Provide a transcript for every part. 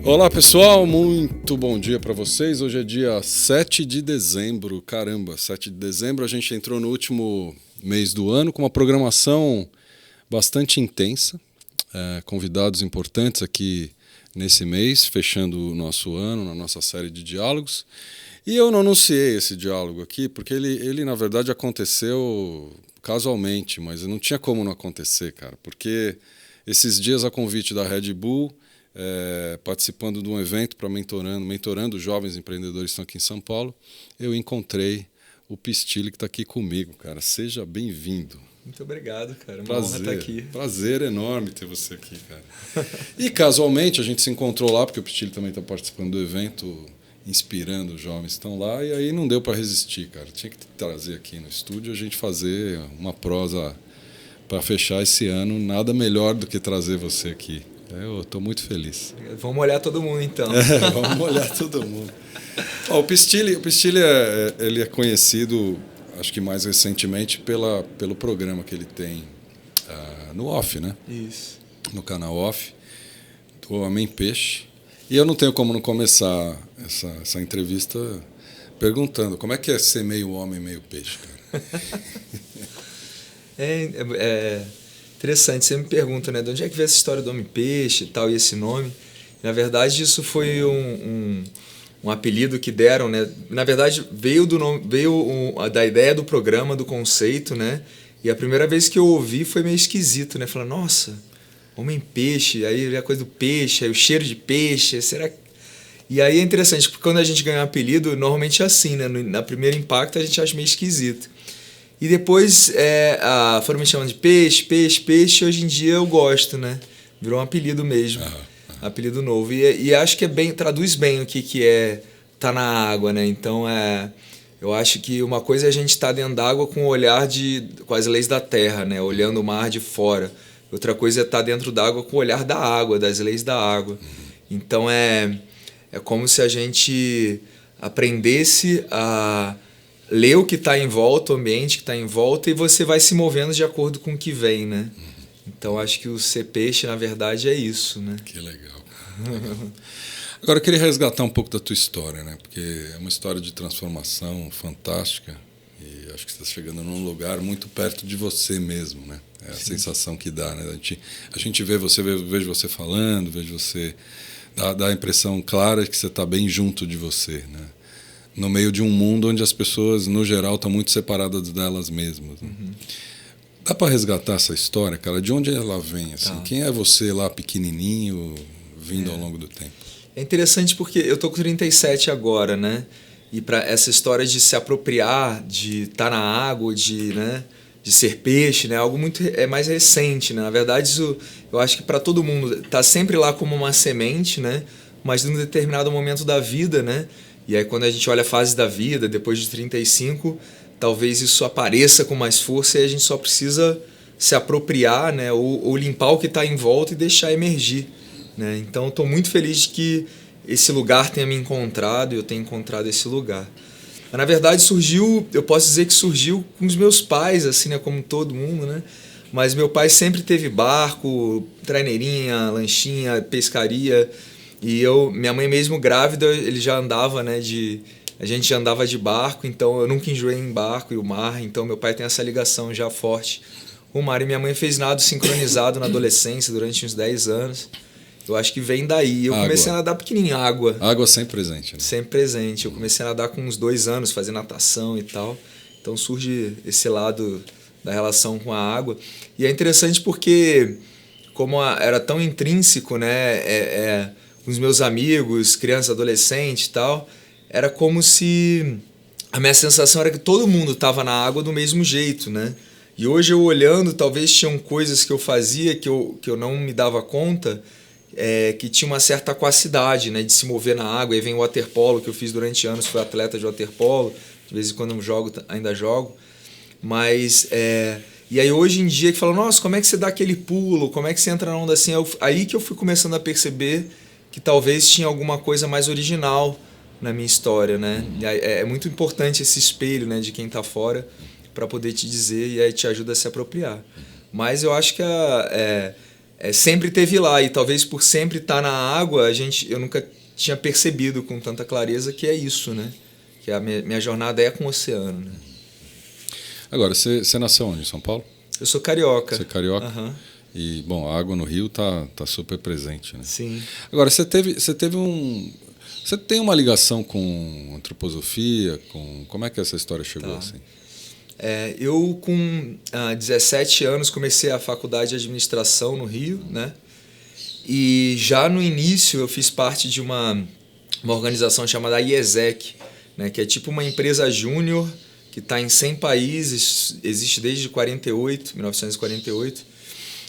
Olá pessoal, muito bom dia para vocês. Hoje é dia 7 de dezembro, caramba, 7 de dezembro. A gente entrou no último mês do ano com uma programação bastante intensa, convidados importantes aqui nesse mês, fechando o nosso ano, na nossa série de diálogos. E eu não anunciei esse diálogo aqui porque ele na verdade aconteceu casualmente, mas não tinha como não acontecer, cara, porque esses dias a convite da Red Bull, participando de um evento para mentorando jovens empreendedores que estão aqui em São Paulo, eu encontrei o Pistilli que está aqui comigo, cara. Seja bem-vindo. Muito obrigado, cara. Uma Prazer, honra estar aqui. Prazer enorme ter você aqui, cara. E casualmente a gente se encontrou lá, porque o Pistilli também está participando do evento, inspirando os jovens que estão lá, e aí não deu para resistir, cara. Tinha que trazer aqui no estúdio a gente fazer uma prosa para fechar esse ano. Nada melhor do que trazer você aqui. Eu estou muito feliz. Vamos olhar todo mundo, então. Vamos olhar todo mundo. O Pistilli ele é conhecido, acho que mais recentemente, pelo programa que ele tem no Off, né? Isso. No canal Off, do Homem Peixe. E eu não tenho como não começar essa entrevista perguntando como é que é ser meio homem, meio peixe, cara? Interessante, você me pergunta, né, de onde é que veio essa história do Homem-Peixe e tal, e esse nome. Na verdade, isso foi um apelido que deram, né? Na verdade, veio da ideia do programa, do conceito, né? E a primeira vez que eu ouvi foi meio esquisito, né? Falando, nossa, Homem-Peixe, aí a coisa do peixe, aí o cheiro de peixe, será que... E aí é interessante, porque quando a gente ganha um apelido, normalmente é assim, né? Na primeiro impacto a gente acha meio esquisito. E depois foram me chamando de peixe. Hoje em dia eu gosto, né? Virou um apelido mesmo. Apelido novo. E acho que traduz bem o que é tá na água, né? Então eu acho que uma coisa é a gente estar dentro d'água com o olhar com as leis da terra, né? Olhando o mar de fora. Outra coisa é estar dentro d'água com o olhar da água, das leis da água. Então é como se a gente aprendesse a ler o que está em volta, o ambiente que está em volta, e você vai se movendo de acordo com o que vem, né? Então, acho que o ser peixe, na verdade, é isso, né? Que legal. Agora, eu queria resgatar um pouco da tua história, né? Porque é uma história de transformação fantástica e acho que você está chegando num lugar muito perto de você mesmo, né? É a sensação que dá, né? A gente vê você, vejo você falando, vejo você... Dá a impressão clara de que você está bem junto de você, né? No meio de um mundo onde as pessoas, no geral, estão muito separadas delas mesmas. Né? Dá para resgatar essa história, cara? De onde ela vem? Assim? Tá. Quem é você lá, pequenininho, vindo ao longo do tempo? É interessante porque eu tô com 37 agora, né? E para essa história de se apropriar, de estar na água, de ser peixe, né? Algo muito mais recente, né? Na verdade, isso eu acho que para todo mundo tá sempre lá como uma semente, né? Mas num determinado momento da vida, né? E aí quando a gente olha a fase da vida, depois de 35, talvez isso apareça com mais força e a gente só precisa se apropriar, né? Ou limpar o que está em volta e deixar emergir, né? Então, estou muito feliz de que esse lugar tenha me encontrado e eu tenha encontrado esse lugar. Mas, na verdade, eu posso dizer que surgiu com os meus pais, assim, né? Como todo mundo, né? Mas meu pai sempre teve barco, traineirinha, lanchinha, pescaria... E minha mãe mesmo grávida, ele já andava, né, a gente já andava de barco, então eu nunca enjoei em barco e o mar, então meu pai tem essa ligação já forte com o mar. E minha mãe fez nado sincronizado na adolescência durante uns 10 anos. Eu acho que vem daí. Eu comecei a nadar pequenininho, água. Água sempre presente, né? Sempre presente. Eu comecei a nadar com uns 2 anos, fazer natação e tal. Então surge esse lado da relação com a água. E é interessante porque, como era tão intrínseco, né, os meus amigos, crianças, adolescentes e tal, era como se... A minha sensação era que todo mundo estava na água do mesmo jeito, né? E hoje eu olhando, talvez tinham coisas que eu fazia que eu não me dava conta, que tinha uma certa aquacidade, né? De se mover na água. Aí vem o waterpolo, que eu fiz durante anos, fui atleta de waterpolo, de vez em quando eu ainda jogo. Mas... E aí hoje em dia que falam, nossa, como é que você dá aquele pulo? Como é que você entra na onda assim? Aí que eu fui começando a perceber que talvez tinha alguma coisa mais original na minha história, né? É muito importante esse espelho, né, de quem está fora para poder te dizer e aí te ajuda a se apropriar. Mas eu acho que sempre teve lá, e talvez por sempre estar na água, eu nunca tinha percebido com tanta clareza que é isso, né? Que a minha jornada é com o oceano, né? Agora, você nasceu onde? Em São Paulo? Eu sou carioca. Você é carioca? Uhum. E, bom, a água no Rio tá super presente, né? Sim. Agora, você tem uma ligação com antroposofia? Como é que essa história chegou assim? Eu, com 17 anos, comecei a faculdade de administração no Rio, né? E já no início eu fiz parte de uma organização chamada IESEC, né? Que é tipo uma empresa júnior que está em 100 países, existe desde 1948.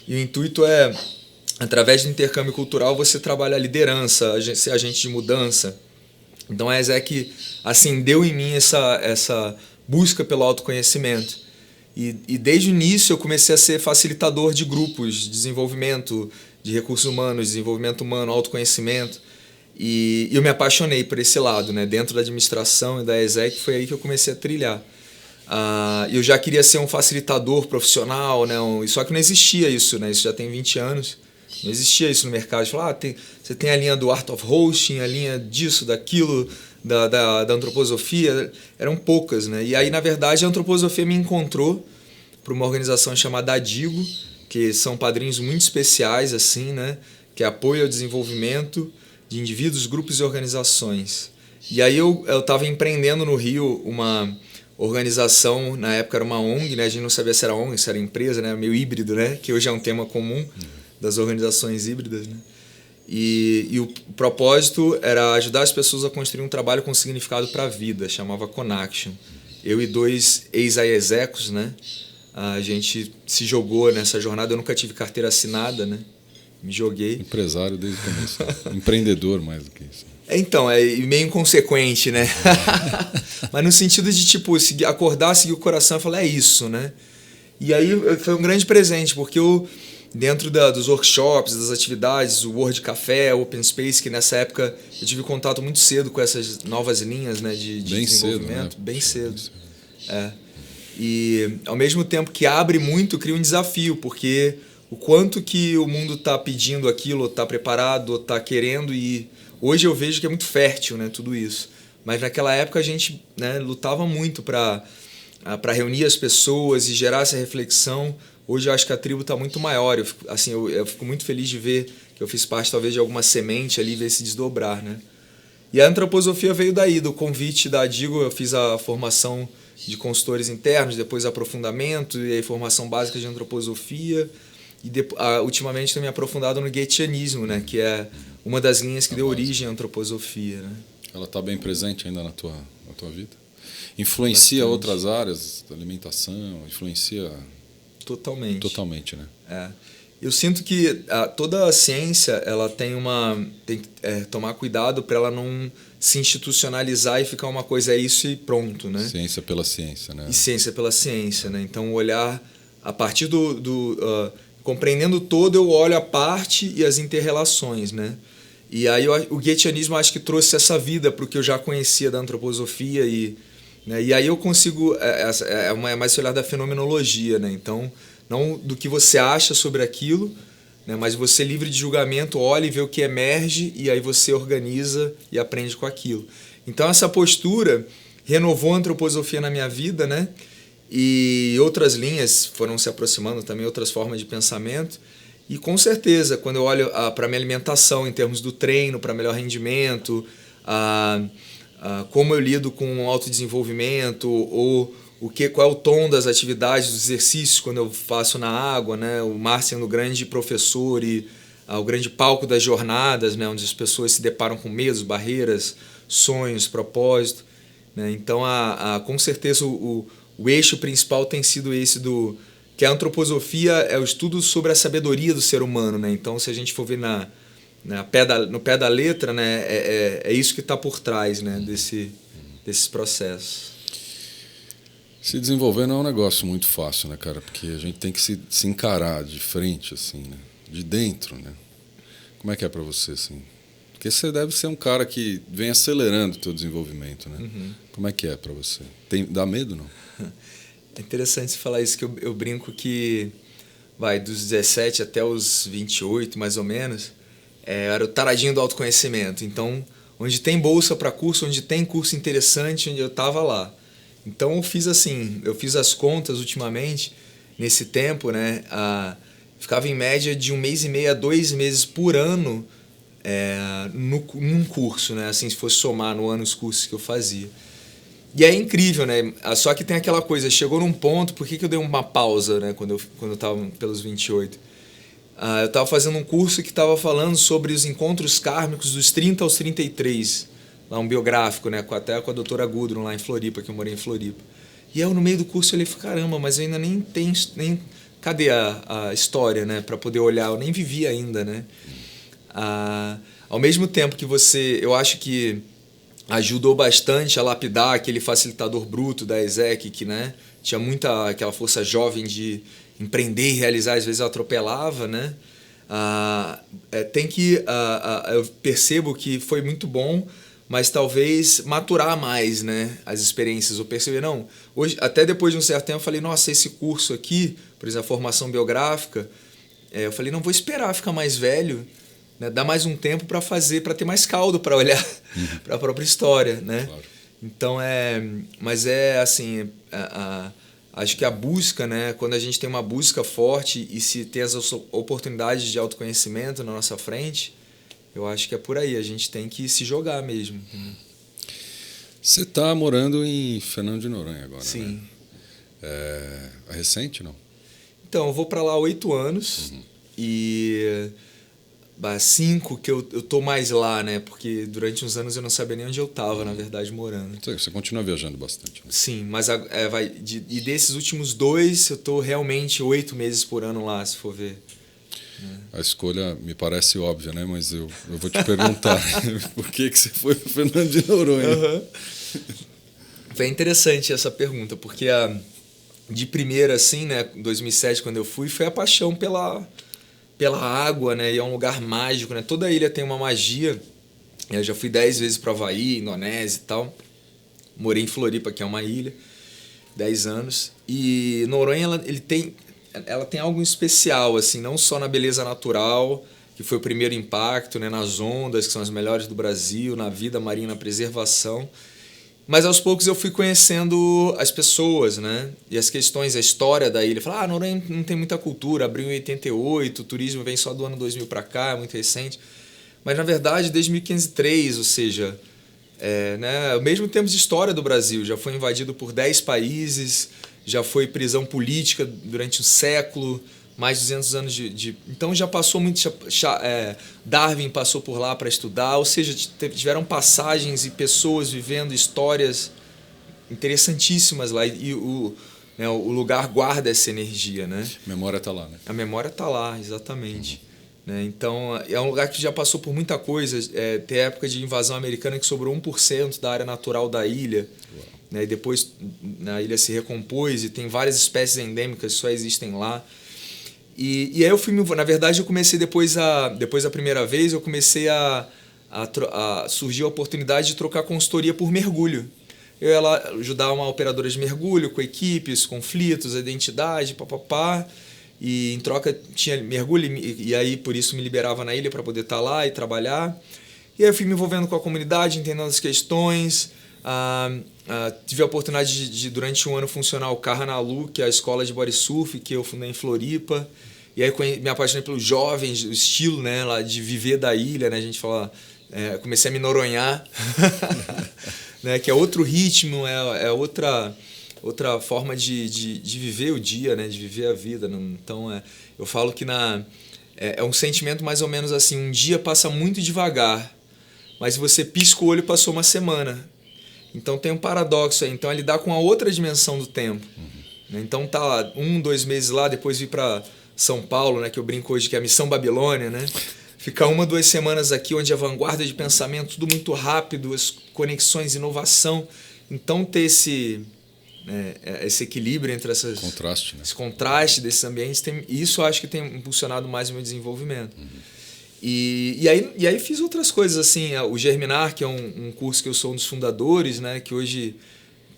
E o intuito é, através do intercâmbio cultural, você trabalha a liderança, ser agente de mudança. Então a IESEC acendeu em mim essa busca pelo autoconhecimento. E desde o início eu comecei a ser facilitador de grupos de desenvolvimento, de recursos humanos, desenvolvimento humano, autoconhecimento. E eu me apaixonei por esse lado, né? Dentro da administração e da IESEC, foi aí que eu comecei a trilhar. Eu já queria ser um facilitador profissional, né? Só que não existia isso, né? Isso já tem 20 anos. Não existia isso no mercado. Falar, você tem a linha do Art of Hosting, a linha disso, daquilo, da antroposofia. Eram poucas, né? E aí, na verdade, a antroposofia me encontrou para uma organização chamada Adigo, que são padrinhos muito especiais, assim, né? Que é apoio ao desenvolvimento de indivíduos, grupos e organizações. E aí eu estava empreendendo no Rio uma organização, na época era uma ONG, né? A gente não sabia se era ONG, se era empresa, né? Meio híbrido, né? Que hoje é um tema comum das organizações híbridas, né? E o propósito era ajudar as pessoas a construir um trabalho com significado para a vida, chamava Connection. Eu e 2 ex-IESECos, né? A gente se jogou nessa jornada, eu nunca tive carteira assinada, né? Me joguei. Empresário desde o começo. Empreendedor mais do que isso. Então, é meio inconsequente, né? Mas no sentido de, tipo, acordar, seguir o coração e falar, é isso, né? E aí foi um grande presente, porque eu, dentro dos workshops, das atividades, o World Café, o Open Space, que nessa época eu tive contato muito cedo com essas novas linhas, né, de desenvolvimento. Cedo, né? Bem cedo. E, ao mesmo tempo que abre muito, cria um desafio, porque o quanto que o mundo está pedindo aquilo, está preparado, está querendo, e hoje eu vejo que é muito fértil, né, tudo isso. Mas naquela época a gente, né, lutava muito para reunir as pessoas e gerar essa reflexão. Hoje eu acho que a tribo está muito maior. Eu fico muito feliz de ver que eu fiz parte talvez de alguma semente ali, ver se desdobrar, né? E a antroposofia veio daí, do convite da Adigo. Eu fiz a formação de consultores internos, depois aprofundamento e a formação básica de antroposofia. E ultimamente tenho me aprofundado no guetianismo, né, que é uma das linhas que deu origem à antroposofia, né? Ela está bem presente ainda na tua vida? Influencia bastante. Outras áreas da alimentação? Influencia... Totalmente. Totalmente, né? Eu sinto que toda a ciência ela tem que tomar cuidado para ela não se institucionalizar e ficar uma coisa é isso e pronto, né? Ciência pela ciência, né? E ciência pela ciência, né? Então olhar a partir compreendendo todo, eu olho a parte e as interrelações, né? E aí o guetianismo acho que trouxe essa vida para o que eu já conhecia da antroposofia né? E aí eu consigo é mais esse olhar da fenomenologia, né? Então não do que você acha sobre aquilo, né? Mas você livre de julgamento, olha e vê o que emerge e aí você organiza e aprende com aquilo. Então essa postura renovou a antroposofia na minha vida, né? E outras linhas foram se aproximando também, outras formas de pensamento. E com certeza, quando eu olho para a minha alimentação em termos do treino, para melhor rendimento, como eu lido com o autodesenvolvimento, ou qual é o tom das atividades, dos exercícios quando eu faço na água, né? O mar sendo o grande professor e o grande palco das jornadas, né? Onde as pessoas se deparam com medos, barreiras, sonhos, propósito, né? Então, com certeza, o eixo principal tem sido esse que a antroposofia é o estudo sobre a sabedoria do ser humano, né? Então, se a gente for ver no pé da letra, né, é isso que está por trás, né, desses processos. Se desenvolver não é um negócio muito fácil, né, cara? Porque a gente tem que se encarar de frente, assim, né? De dentro, né? Como é que é para você, assim? Porque você deve ser um cara que vem acelerando o teu desenvolvimento, né? Uhum. Como é que é para você? Dá medo, não? É interessante você falar isso, que eu brinco que dos 17 até os 28, mais ou menos, era o taradinho do autoconhecimento. Então, onde tem bolsa para curso, onde tem curso interessante, onde eu estava lá. Então, eu fiz as contas ultimamente, nesse tempo, né? Ficava em média de 1 mês e meio a 2 meses por ano num curso, né? Assim, se fosse somar no ano os cursos que eu fazia. E é incrível, né? Só que tem aquela coisa, chegou num ponto, por que eu dei uma pausa, né? Quando eu estava pelos 28? Eu estava fazendo um curso que estava falando sobre os encontros kármicos dos 30 aos 33, lá um biográfico, né? Até com a doutora Gudrun, lá em Floripa, que eu morei em Floripa. E eu, no meio do curso, eu olhei e falei, caramba, mas eu ainda nem tenho... Cadê a história, né? Para poder olhar, eu nem vivi ainda, né? Ao mesmo tempo que eu acho que ajudou bastante a lapidar aquele facilitador bruto da ESEC, que, né, tinha muita aquela força jovem de empreender e realizar, às vezes eu atropelava, né? Eu percebo que foi muito bom, mas talvez maturar mais, né, as experiências. Eu percebi, não, hoje, até depois de um certo tempo, eu falei, nossa, esse curso aqui, por exemplo, a formação biográfica, eu falei, não vou esperar ficar mais velho, né, dar mais um tempo para para ter mais caldo para olhar para a própria história, né? Claro. Então assim, acho que a busca, né, quando a gente tem uma busca forte e se tem as oportunidades de autoconhecimento na nossa frente, eu acho que é por aí, a gente tem que se jogar mesmo. Você está morando em Fernando de Noronha agora, sim, né? É recente, não? Então, eu vou para lá há 8 anos e 5 que eu tô mais lá, né? Porque durante uns anos eu não sabia nem onde eu estava, na verdade, morando. Você continua viajando bastante, né? Sim, mas e desses últimos 2, eu tô realmente 8 meses por ano lá, se for ver. A escolha me parece óbvia, né? Mas eu vou te perguntar por que você foi para Fernando de Noronha? Uhum. Foi interessante essa pergunta, porque de primeira, assim, né, em 2007, quando eu fui, foi a paixão pela água, né? E é um lugar mágico, né? Toda ilha tem uma magia. Eu já fui 10 vezes para Havaí, Indonésia e tal. Morei em Floripa, que é uma ilha, 10 anos. E Noronha, ela tem algo especial, assim, não só na beleza natural, que foi o primeiro impacto, né? Nas ondas, que são as melhores do Brasil, na vida marinha, na preservação. Mas aos poucos eu fui conhecendo as pessoas, né? E as questões, a história da ilha. Falar, Noronha não tem muita cultura, abriu em 88, o turismo vem só do ano 2000 para cá, é muito recente. Mas na verdade, desde 1503, ou seja, né, o mesmo tempo de história do Brasil, já foi invadido por 10 países, já foi prisão política durante um século, mais de 200 anos Então já passou muito... Darwin passou por lá para estudar, ou seja, tiveram passagens e pessoas vivendo histórias interessantíssimas lá. E o lugar guarda essa energia, né? A memória está lá, né? A memória está lá, exatamente. Né? Então, é um lugar que já passou por muita coisa. Tem época de invasão americana que sobrou 1% da área natural da ilha. Né? E depois a ilha se recompôs e tem várias espécies endêmicas que só existem lá. E aí na verdade, eu comecei depois da primeira vez, eu comecei a surgir a oportunidade de trocar consultoria por mergulho. Eu ia lá ajudar uma operadora de mergulho com equipes, conflitos, a identidade, papapá. E em troca tinha mergulho, e aí por isso me liberava na ilha para poder estar lá e trabalhar. E aí eu fui me envolvendo com a comunidade, entendendo as questões. Tive a oportunidade de durante um ano funcionar o Carranalu, que é a escola de bodysurf que eu fundei em Floripa. E aí me apaixonei pelos jovens, o estilo, né, lá de viver da ilha, né, a gente fala, comecei a me noronhar, né, que é outro ritmo, é outra forma de viver o dia, né, de viver a vida. Então eu falo que é um sentimento mais ou menos assim, um dia passa muito devagar, mas se você pisca o olho, passou uma semana. Então tem um paradoxo aí. Então é lidar com a outra dimensão do tempo. Uhum. Então tá lá 1, 2 meses lá, depois vir para São Paulo, né, que eu brinco hoje que é a Missão Babilônia, né? Ficar 1, 2 semanas aqui, onde a vanguarda de pensamento, tudo muito rápido, as conexões, inovação. Então ter esse equilíbrio entre esse contraste desses ambientes, isso eu acho que tem impulsionado mais o meu desenvolvimento. Uhum. E aí fiz outras coisas, assim, o Germinar, que é um curso que eu sou um dos fundadores, né, que hoje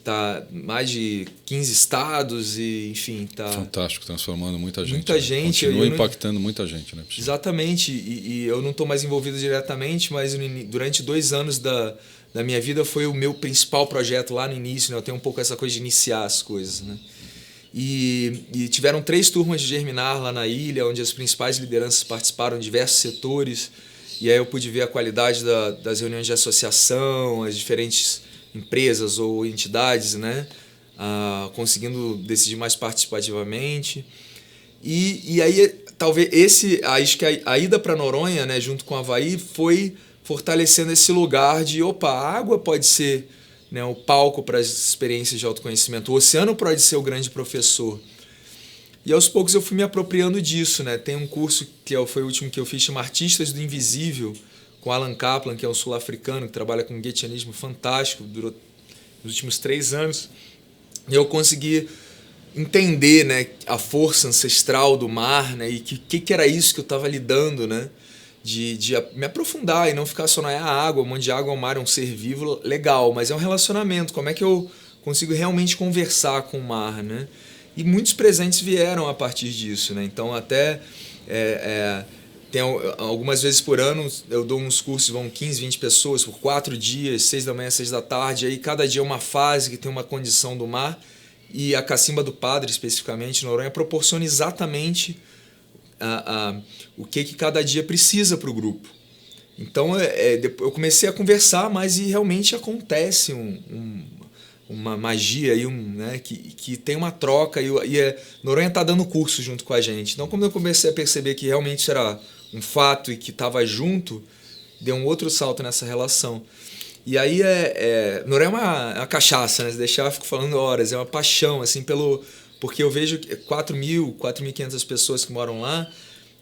tá mais de 15 estados e, enfim, tá... Fantástico, transformando muita gente. Muita gente. Continua impactando muita gente, né? Exatamente. E eu não estou mais envolvido diretamente, mas durante 2 anos da minha vida foi o meu principal projeto lá no início, né? Eu tenho um pouco essa coisa de iniciar as coisas, né? E tiveram 3 turmas de Germinar lá na ilha, onde as principais lideranças participaram de diversos setores. E aí eu pude ver a qualidade das reuniões de associação, as diferentes empresas ou entidades, né? Conseguindo decidir mais participativamente. E aí, talvez, acho que a ida para Noronha, né, junto com o Havaí, foi fortalecendo esse lugar de, opa, a água pode ser, né, o palco para as experiências de autoconhecimento, o oceano pode ser o grande professor. E aos poucos eu fui me apropriando disso, né? Tem um curso que foi o último que eu fiz, chama Artistas do Invisível, com Alan Kaplan, que é um sul-africano que trabalha com guetianismo fantástico, durou nos últimos 3 anos. E eu consegui entender, né, a força ancestral do mar, né, e que era isso que eu estava lidando, né? De me aprofundar e não ficar só na água, um monte de água, o mar é um ser vivo, legal, mas é um relacionamento. Como é que eu consigo realmente conversar com o mar, né? E muitos presentes vieram a partir disso, né? Então, até tem algumas vezes por ano eu dou uns cursos, vão 15, 20 pessoas por 4 dias, 6 da manhã, 6 da tarde. Aí cada dia é uma fase que tem uma condição do mar. E a Cacimba do Padre, especificamente, Noronha, proporciona exatamente o que cada dia precisa para o grupo. Então, eu comecei a conversar, mas realmente acontece uma magia aí, né, que tem uma troca e Noronha está dando curso junto com a gente. Então, quando eu comecei a perceber que realmente isso era um fato e que estava junto, deu um outro salto nessa relação. E aí Noronha é uma cachaça, né? Se deixar eu fico falando horas, é uma paixão, assim, porque eu vejo 4.500 pessoas que moram lá,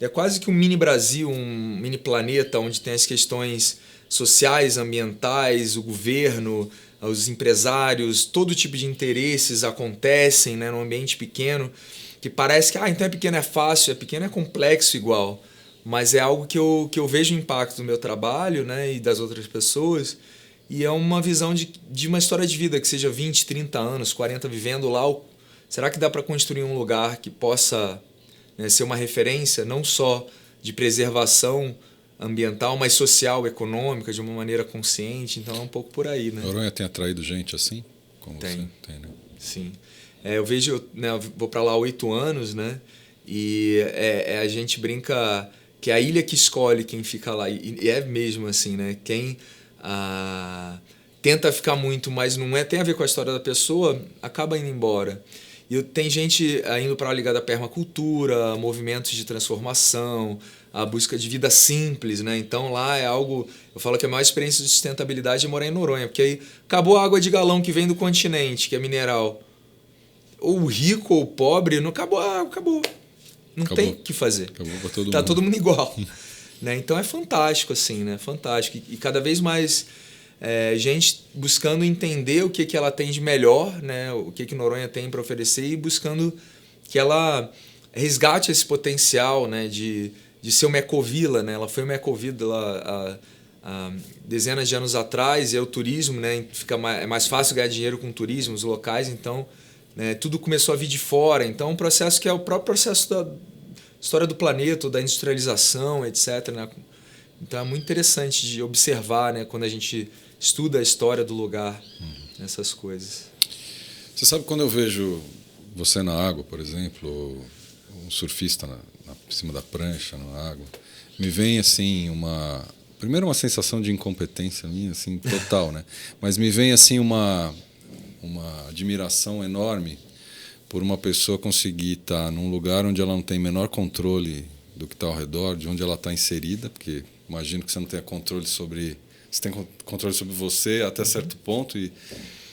é quase que um mini Brasil, um mini planeta, onde tem as questões sociais, ambientais, o governo, os empresários, todo tipo de interesses acontecem, né, num ambiente pequeno, que parece que então é pequeno é fácil, é pequeno é complexo igual, mas é algo que eu vejo o impacto do meu trabalho, né, e das outras pessoas, e é uma visão de uma história de vida que seja 20, 30 anos, 40 vivendo lá. Será que dá para construir um lugar que possa, né, ser uma referência não só de preservação ambiental, mas social, econômica, de uma maneira consciente? Então é um pouco por aí, né? Noronha tem atraído gente assim? Como tem, você tem, né? Sim. Eu vejo, né, eu vou para lá há 8 anos, né? E a gente brinca que é a ilha que escolhe quem fica lá. E é mesmo assim, né? Quem tenta ficar muito, mas não tem a ver com a história da pessoa, acaba indo embora. E tem gente indo para lá ligada à permacultura, movimentos de transformação, a busca de vida simples, né? Então lá é algo... Eu falo que a maior experiência de sustentabilidade é morar em Noronha, porque aí acabou a água de galão que vem do continente, que é mineral. Ou rico ou pobre, não acabou, acabou. Não tem o que fazer. Acabou para todo mundo. Tá todo mundo igual. Né? Então é fantástico, assim, né? Fantástico. E cada vez mais gente buscando entender o que ela tem de melhor, né? O que Noronha tem para oferecer e buscando que ela resgate esse potencial, né? de ser uma ecovila, né? Ela foi uma ecovila há dezenas de anos atrás, e o turismo, né? É mais fácil ganhar dinheiro com turismo, os locais, então, né? Tudo começou a vir de fora. Então, um processo que é o próprio processo da história do planeta, da industrialização, etc. Né? Então é muito interessante de observar, né, quando a gente estuda a história do lugar, essas coisas. Você sabe, quando eu vejo você na água, por exemplo, um surfista em cima da prancha na água, me vem assim primeiro uma sensação de incompetência minha, assim, total, né? Mas me vem assim uma admiração enorme por uma pessoa conseguir estar num lugar onde ela não tem menor controle do que está ao redor, de onde ela está inserida, porque imagino que você não tenha controle sobre... Você tem controle sobre você até certo ponto e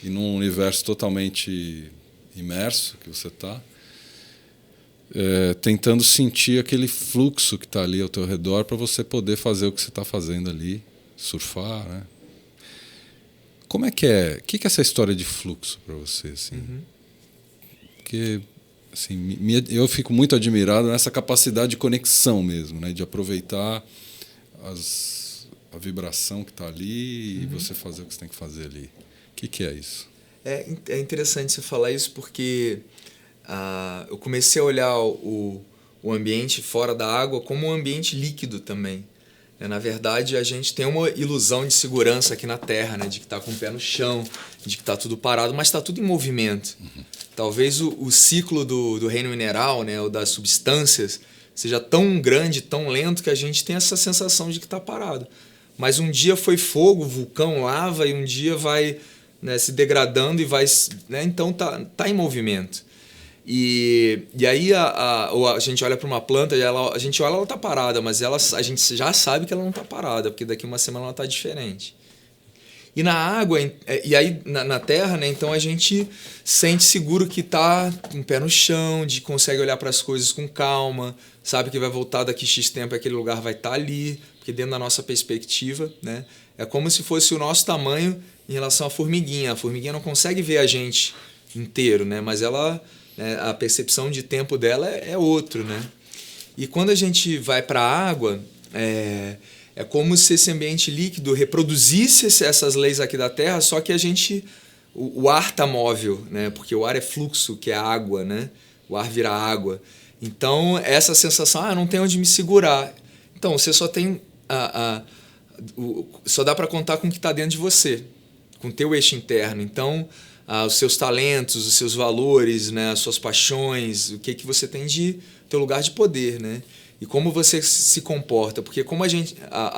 num universo totalmente imerso que você está, tentando sentir aquele fluxo que está ali ao teu redor para você poder fazer o que você está fazendo ali, surfar, né? Como é que é? O que é essa história de fluxo para você, assim? Porque assim, eu fico muito admirado nessa capacidade de conexão mesmo, né? De aproveitar a vibração que está ali e você fazer o que você tem que fazer ali. O que é isso? É interessante você falar isso porque eu comecei a olhar o ambiente fora da água como um ambiente líquido também. Na verdade, a gente tem uma ilusão de segurança aqui na Terra, né? De que está com o pé no chão, de que está tudo parado, mas está tudo em movimento. Talvez o ciclo do reino mineral, né? Ou das substâncias, seja tão grande, tão lento, que a gente tem essa sensação de que está parado. Mas um dia foi fogo, vulcão, lava, e um dia vai, né, se degradando e vai... Né? Então tá em movimento. E aí a gente olha para uma planta e a gente olha, ela está parada, mas a gente já sabe que ela não está parada, porque daqui uma semana ela está diferente. E na água, e aí na terra, né, então a gente sente seguro que está com o pé no chão, consegue olhar para as coisas com calma, sabe que vai voltar daqui X tempo e aquele lugar vai estar ali, porque dentro da nossa perspectiva, né, é como se fosse o nosso tamanho em relação à formiguinha. A formiguinha não consegue ver a gente inteiro, né, mas ela... a percepção de tempo dela é outro, né? E quando a gente vai para a água, é como se esse ambiente líquido reproduzisse essas leis aqui da Terra, só que o ar está móvel, né? Porque o ar é fluxo, que é água, né? O ar vira água. Então, essa sensação, não tem onde me segurar. Então, você só tem... só dá para contar com o que está dentro de você, com o teu eixo interno. Então... os seus talentos, os seus valores, né, as suas paixões, o que você tem de teu lugar de poder, né? E como você se comporta, porque como a gente,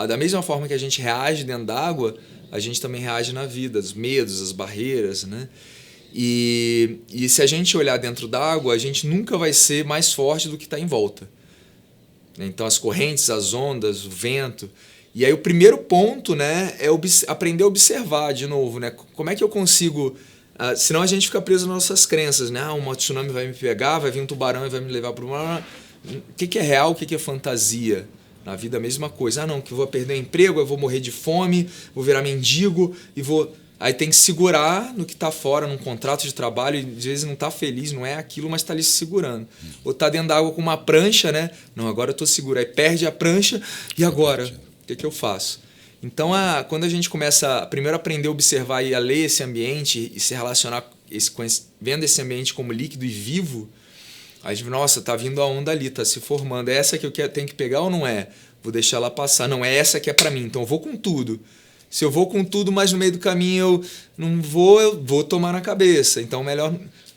da mesma forma que a gente reage dentro d'água, a gente também reage na vida, os medos, as barreiras, né? E se a gente olhar dentro d'água, a gente nunca vai ser mais forte do que está em volta. Então as correntes, as ondas, o vento. E aí o primeiro ponto, né, é aprender a observar de novo, né? Como é que eu consigo... senão a gente fica preso nas nossas crenças, né? Um tsunami vai me pegar, vai vir um tubarão e vai me levar para o mar. O que é real, o que é fantasia? Na vida a mesma coisa. Não, que eu vou perder o emprego, eu vou morrer de fome, vou virar mendigo e vou... Aí tem que segurar no que está fora, num contrato de trabalho, e às vezes não está feliz, não é aquilo, mas está ali se segurando. Ou está dentro da água com uma prancha, né? Não, agora eu estou seguro. Aí perde a prancha e agora? O que eu faço? Então, quando a gente começa a primeiro aprender a observar e a ler esse ambiente e se relacionar vendo esse ambiente como líquido e vivo, a gente, nossa, tá vindo a onda ali, tá se formando. É essa que eu tenho que pegar ou não é? Vou deixar ela passar. Não, é essa que é para mim, então eu vou com tudo. Se eu vou com tudo, mas no meio do caminho eu não vou, eu vou tomar na cabeça. Então, melhor...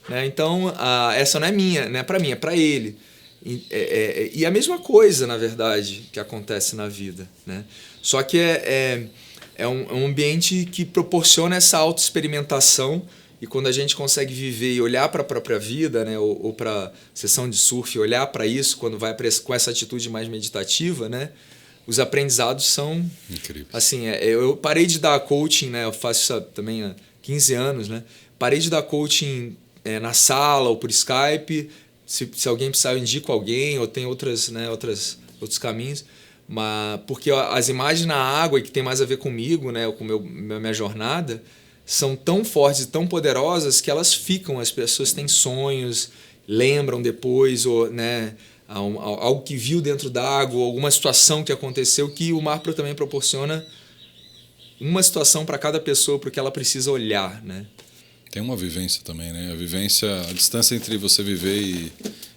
Né? Então, essa não é minha, não é para mim, é para ele. E a mesma coisa, na verdade, que acontece na vida, né? Só que é um ambiente que proporciona essa autoexperimentação, e quando a gente consegue viver e olhar para a própria vida, né, ou para a sessão de surf, olhar para isso, quando vai com essa atitude mais meditativa, né, os aprendizados são... Incrível. Assim, eu parei de dar coaching, né, eu faço isso também há 15 anos, né, parei de dar coaching na sala ou por Skype. Se alguém precisar, eu indico alguém, ou tem outros caminhos. Porque as imagens na água, que tem mais a ver comigo, né, com minha jornada, são tão fortes e tão poderosas que elas ficam. As pessoas têm sonhos, lembram depois, ou, né, algo que viu dentro d'água, alguma situação que aconteceu, que o mar também proporciona uma situação para cada pessoa, porque ela precisa olhar, né? Tem uma vivência também, né? A distância entre você viver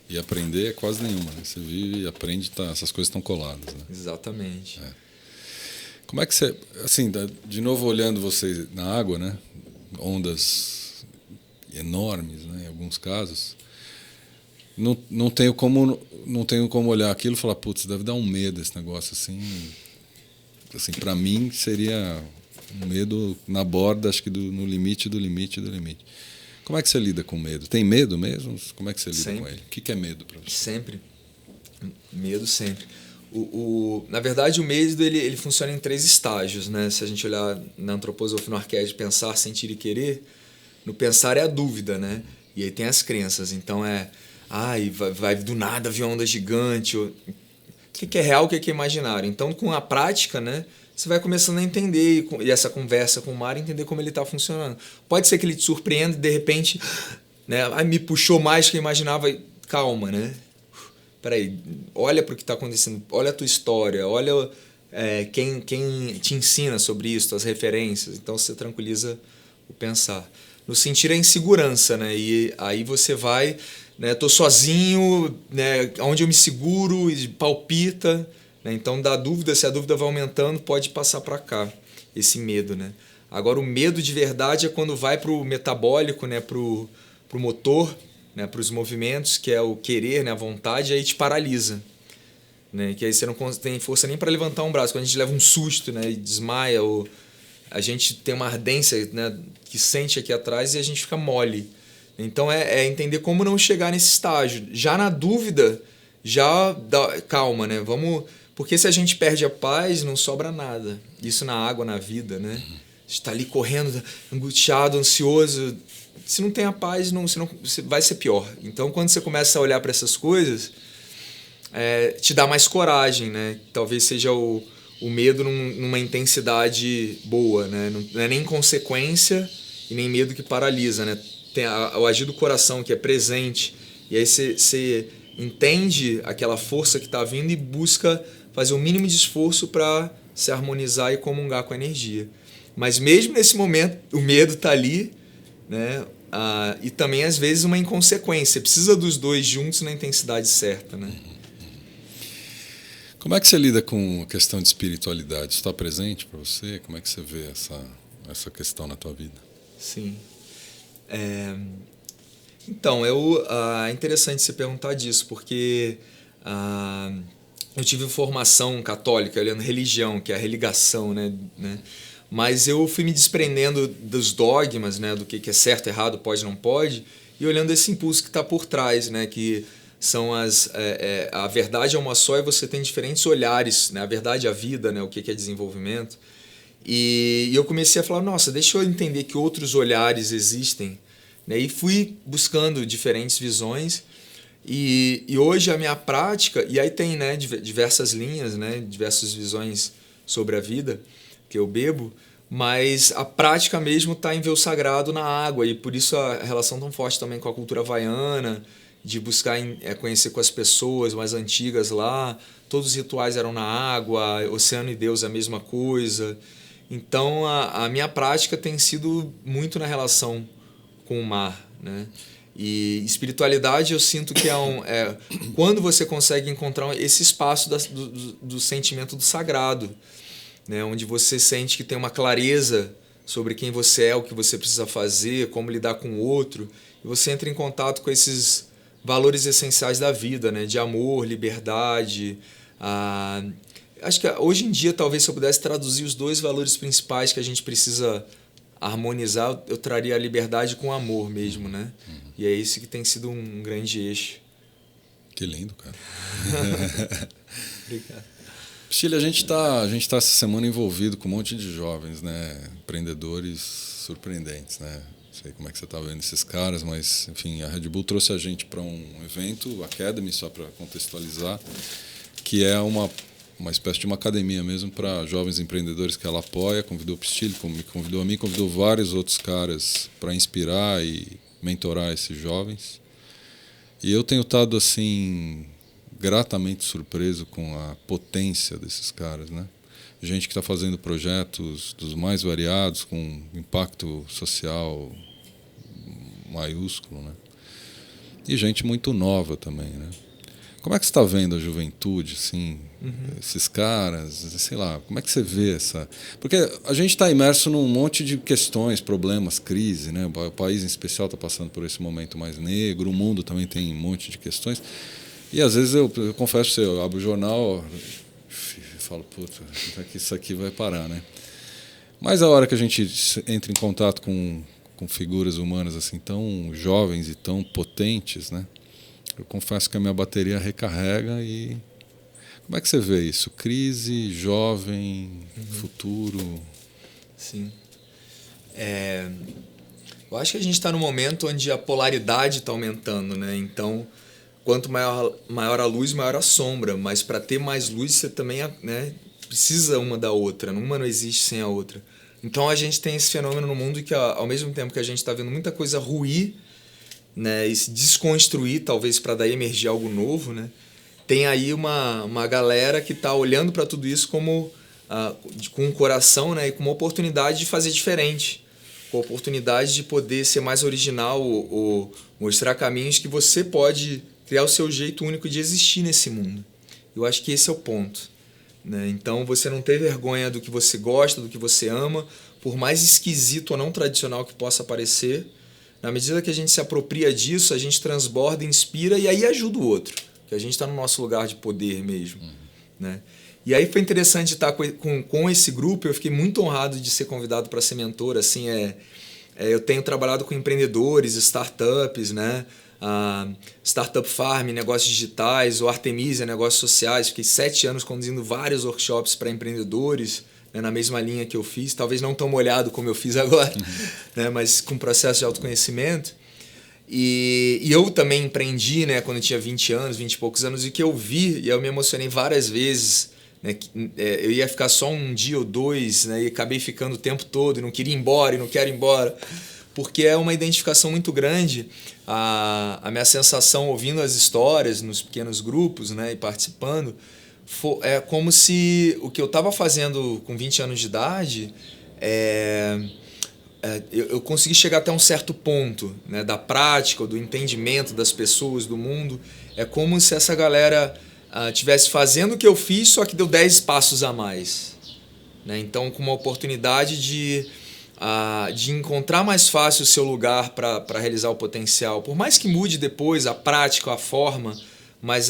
e aprender é quase nenhuma, né? Você vive e aprende, essas coisas estão coladas, né? Exatamente. Como é que você... Assim, de novo olhando você na água, né? Ondas enormes, né? Em alguns casos. Não tenho como olhar aquilo e falar, putz, deve dar um medo esse negócio assim. Assim, para mim seria... um medo na borda, acho que no limite do limite do limite. Como é que você lida com medo? Tem medo mesmo? Como é que você lida sempre. Com ele? O que é medo para você? Sempre. Medo sempre. Na verdade, o medo ele funciona em 3 estágios, né? Se a gente olhar na antroposofia, no arquétipo, pensar, sentir e querer, no pensar é a dúvida, né? E aí tem as crenças. Então vai do nada vir uma onda gigante. O que é real, o que é imaginário? Então, com a prática, né? Você vai começando a entender, e essa conversa com o mar, entender como ele está funcionando. Pode ser que ele te surpreenda e, de repente, né, me puxou mais do que eu imaginava. Calma, né? Peraí, olha para o que está acontecendo, olha a tua história, olha quem te ensina sobre isso, as referências. Então, você tranquiliza o pensar. no sentir a insegurança, né? E aí você vai, né? Tô sozinho, né? Onde eu me seguro e palpita, né? Então dá dúvida, se a dúvida vai aumentando, pode passar para cá, esse medo, né? Agora o medo de verdade é quando vai para o metabólico, né? Pro motor, né? Para os movimentos, que é o querer, né? A vontade, aí te paralisa. Né? Que aí você não tem força nem para levantar um braço. Quando a gente leva um susto, né, e desmaia, ou a gente tem uma ardência, né, que sente aqui atrás e a gente fica mole. Então é entender como não chegar nesse estágio. Já na dúvida, já calma, né? Porque se a gente perde a paz, não sobra nada. Isso na água, na vida, né? Você está ali correndo, angustiado, ansioso. Se não tem a paz, vai ser pior. Então quando você começa a olhar para essas coisas, te dá mais coragem, né? Talvez seja o medo numa intensidade boa, né? Não é nem consequência e nem medo que paralisa, né? Tem o agir do coração que é presente, e aí você entende aquela força que está vindo e busca fazer o mínimo de esforço para se harmonizar e comungar com a energia. Mas mesmo nesse momento, o medo está ali, né? E também às vezes uma inconsequência. Você precisa dos dois juntos na intensidade certa, né? Como é que você lida com a questão de espiritualidade? Está presente para você? Como é que você vê essa questão na tua vida? Sim. Então, é interessante você perguntar disso, porque eu tive formação católica, olhando religião, que é a religação, né? Mas eu fui me desprendendo dos dogmas, né? Do que é certo, errado, pode, não pode, e olhando esse impulso que está por trás, né? Que são a verdade é uma só e você tem diferentes olhares, né? A verdade é a vida, né? O que é desenvolvimento. E eu comecei a falar, nossa, deixa eu entender que outros olhares existem, né? E fui buscando diferentes visões e hoje a minha prática, e aí tem, né, diversas linhas, né? Diversas visões sobre a vida que eu bebo, mas a prática mesmo está em ver o sagrado na água, e por isso a relação tão forte também com a cultura havaiana, de buscar conhecer com as pessoas mais antigas lá. Todos os rituais eram na água, oceano e Deus a mesma coisa. Então a minha prática tem sido muito na relação com o mar, né? E espiritualidade eu sinto que quando você consegue encontrar esse espaço do sentimento do sagrado, né? Onde você sente que tem uma clareza sobre quem você é, o que você precisa fazer, como lidar com o outro, e você entra em contato com esses valores essenciais da vida, né? De amor, liberdade. Acho que hoje em dia, talvez, se eu pudesse traduzir os dois valores principais que a gente precisa harmonizar, eu traria a liberdade com o amor mesmo, né? E é isso que tem sido um grande eixo. Que lindo, cara. Obrigado. Chile, a gente tá essa semana envolvido com um monte de jovens, né? Empreendedores surpreendentes, né? Não sei como é que você está vendo esses caras, mas, enfim, a Red Bull trouxe a gente para um evento, Academy, só para contextualizar, que é uma espécie de uma academia mesmo para jovens empreendedores que ela apoia. Convidou o Pistilho, me convidou a mim, convidou vários outros caras para inspirar e mentorar esses jovens. E eu tenho estado, assim, gratamente surpreso com a potência desses caras, né? Gente que está fazendo projetos dos mais variados, com impacto social maiúsculo, né? E gente muito nova também, né? Como é que você está vendo a juventude, assim, esses caras, sei lá, como é que você vê essa... Porque a gente está imerso num monte de questões, problemas, crise, né? O país em especial está passando por esse momento mais negro, o mundo também tem um monte de questões. E às vezes eu confesso para você, eu abro o jornal e falo, puta, isso aqui vai parar, né? Mas a hora que a gente entra em contato com figuras humanas assim tão jovens e tão potentes, né? Eu confesso que a minha bateria recarrega. E como é que você vê isso? Crise, jovem, futuro? Sim. Eu acho que a gente está num momento onde a polaridade está aumentando, né? Então, quanto maior a luz, maior a sombra. Mas para ter mais luz, você também, né, precisa uma da outra. Uma não existe sem a outra. Então a gente tem esse fenômeno no mundo que, ao mesmo tempo que a gente está vendo muita coisa ruir, né, e se desconstruir, talvez para daí emergir algo novo, né, tem aí uma galera que está olhando para tudo isso como com um coração, né, e com uma oportunidade de fazer diferente. com a oportunidade de poder ser mais original ou mostrar caminhos que você pode criar o seu jeito único de existir nesse mundo. Eu acho que esse é o ponto, né? Então, você não ter vergonha do que você gosta, do que você ama, por mais esquisito ou não tradicional que possa parecer. Na medida que a gente se apropria disso, a gente transborda, inspira e aí ajuda o outro. Que a gente está no nosso lugar de poder mesmo, né? E aí foi interessante estar com esse grupo. Eu fiquei muito honrado de ser convidado para ser mentor. Assim, eu tenho trabalhado com empreendedores, startups, né? Startup Farm, negócios digitais, o Artemisia, negócios sociais. Fiquei 7 anos conduzindo vários workshops para empreendedores, né, na mesma linha que eu fiz. Talvez não tão molhado como eu fiz agora, né, mas com processo de autoconhecimento. E eu também empreendi, né, quando eu tinha 20 anos, 20 e poucos anos, e que eu vi, e eu me emocionei várias vezes, né, eu ia ficar só um dia ou 2, né, e acabei ficando o tempo todo, e não queria ir embora, e não quero ir embora, porque é uma identificação muito grande. A minha sensação ouvindo as histórias nos pequenos grupos, né, e participando, é como se o que eu estava fazendo com 20 anos de idade, eu consegui chegar até um certo ponto, né, da prática, do entendimento das pessoas, do mundo. É como se essa galera estivesse fazendo o que eu fiz, só que deu 10 passos a mais, né? Então, com uma oportunidade de encontrar mais fácil o seu lugar para realizar o potencial. Por mais que mude depois a prática, a forma, mas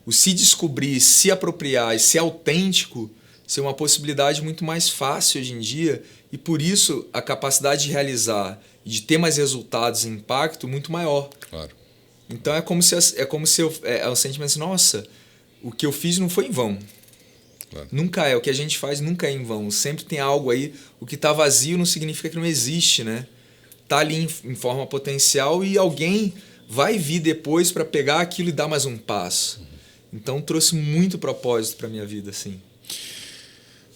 o se descobrir, se apropriar e ser autêntico ser uma possibilidade muito mais fácil hoje em dia, e por isso a capacidade de realizar e de ter mais resultados e impacto muito maior. Claro. Então é como se é um sentimento assim, nossa, o que eu fiz não foi em vão. Claro. Nunca é. O que a gente faz nunca é em vão. Sempre tem algo aí. O que está vazio não significa que não existe, né? Está ali em forma potencial e alguém vai vir depois para pegar aquilo e dar mais um passo. Então trouxe muito propósito para minha vida, assim.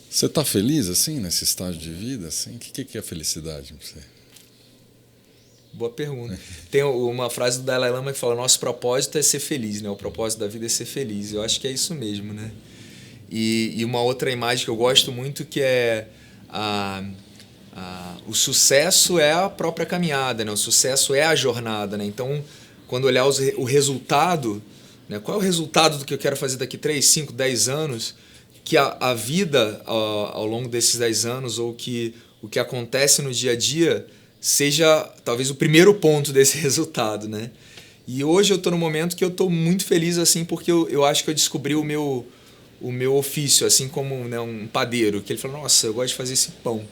Você está feliz assim nesse estágio de vida? Assim? O que é a felicidade para você? Boa pergunta. Tem uma frase do Dalai Lama que fala: nosso propósito é ser feliz, né? O propósito da vida é ser feliz. Eu acho que é isso mesmo, né? E uma outra imagem que eu gosto muito, que é o sucesso é a própria caminhada, né? O sucesso é a jornada, né? Então, quando olhar o resultado, né? Qual é o resultado do que eu quero fazer daqui 3, 5, 10 anos? Que a vida ao longo desses 10 anos, ou que o que acontece no dia a dia, seja talvez o primeiro ponto desse resultado, né? E hoje eu estou num momento que eu estou muito feliz, assim, porque eu acho que eu descobri o meu ofício, assim como, né, um padeiro, que ele falou: nossa, eu gosto de fazer esse pão.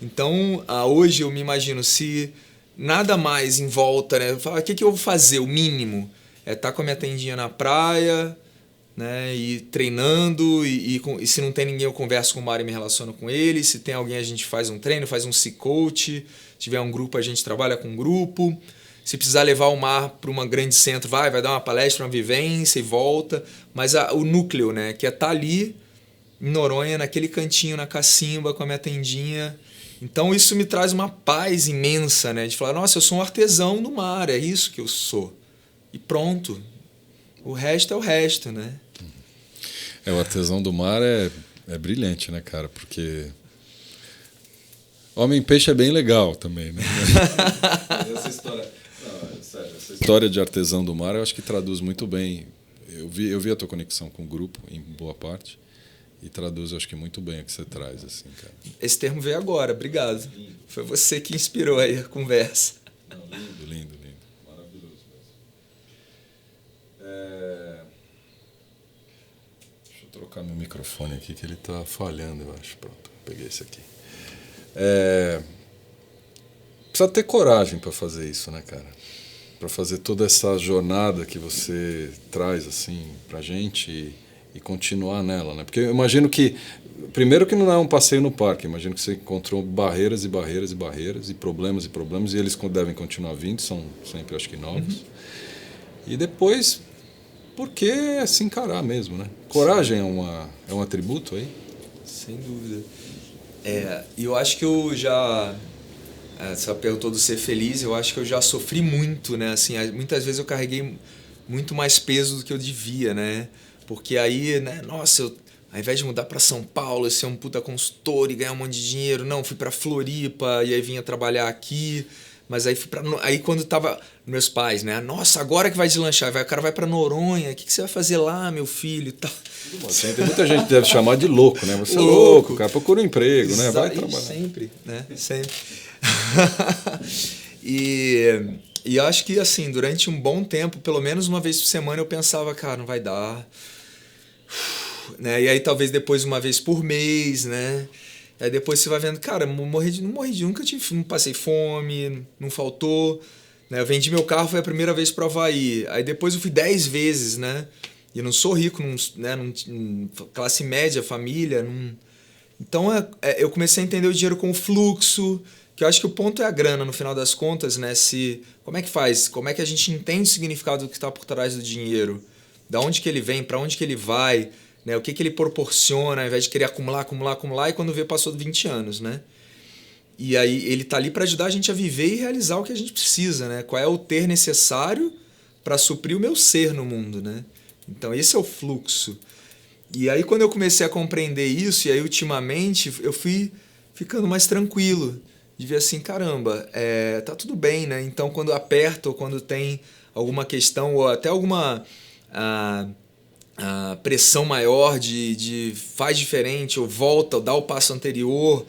Então, hoje eu me imagino, se nada mais em volta, né? Eu falo, o que eu vou fazer? O mínimo é estar com a minha tendinha na praia, né, e treinando, e se não tem ninguém eu converso com o Mário e me relaciono com ele, se tem alguém a gente faz um treino, faz um C-Coach, se tiver um grupo a gente trabalha com um grupo, se precisar levar o Mar para um grande centro, vai dar uma palestra, uma vivência e volta, mas o núcleo, né, que é estar ali em Noronha, naquele cantinho, na cacimba, com a minha tendinha. Então isso me traz uma paz imensa, né, de falar, nossa, eu sou um artesão do mar, é isso que eu sou, e pronto, o resto é o resto, né. O artesão do mar é brilhante, né, cara? Porque Homem-Peixe é bem legal também, né? Essa história de artesão do mar eu acho que traduz muito bem. Eu vi a tua conexão com o grupo, em boa parte, e traduz, eu acho que muito bem o que você traz, assim, cara. Esse termo veio agora, obrigado. Foi você que inspirou aí a conversa. Não, lindo. Maravilhoso mesmo. Trocar meu microfone aqui, que ele está falhando, eu acho. Pronto, peguei esse aqui. Precisa ter coragem para fazer isso, né, cara? Para fazer toda essa jornada que você traz, assim, pra gente e continuar nela, né? Porque eu imagino que, primeiro que não é um passeio no parque, imagino que você encontrou barreiras e barreiras e barreiras, e problemas, e eles devem continuar vindo, são sempre, acho que, novos. E depois, porque é se encarar mesmo, né? Coragem é um atributo aí? Sem dúvida. E eu acho que eu já... Você perguntou do ser feliz, eu acho que eu já sofri muito, né? Assim, muitas vezes eu carreguei muito mais peso do que eu devia, né? Porque aí, né? Nossa, eu Ao invés de mudar para São Paulo, ser um puta consultor e ganhar um monte de dinheiro, não, fui para Floripa e aí vinha trabalhar aqui. Mas aí aí quando tava meus pais, né? Nossa, agora que vai deslanchar, o cara vai para Noronha, o que você vai fazer lá, meu filho e tal. Tem muita gente que deve chamar de louco, né? Você é louco, cara, procura um emprego, né? Vai trabalhar. Sempre, né? Sempre. E eu acho que, assim, durante um bom tempo, pelo menos uma vez por semana, eu pensava, cara, não vai dar. Né? E aí talvez depois uma vez por mês, né? Aí depois você vai vendo, cara, não morri nunca não passei fome, não faltou. Né? Eu vendi meu carro, foi a primeira vez para o Havaí. Aí depois eu fui 10 vezes, né? E não sou rico, classe média, família. Então eu comecei a entender o dinheiro com o fluxo, que eu acho que o ponto é a grana, no final das contas, né? Como é que faz? Como é que a gente entende o significado do que está por trás do dinheiro? Da onde que ele vem, para onde que ele vai, né? O que ele proporciona, ao invés de querer acumular, e quando vê passou 20 anos, né? E aí ele está ali para ajudar a gente a viver e realizar o que a gente precisa, né? Qual é o ter necessário para suprir o meu ser no mundo, né? Então esse é o fluxo. E aí quando eu comecei a compreender isso, e aí ultimamente eu fui ficando mais tranquilo, de ver assim, caramba, tá tudo bem, né? Então quando aperta ou quando tem alguma questão ou até alguma a pressão maior de faz diferente ou volta ou dá o passo anterior,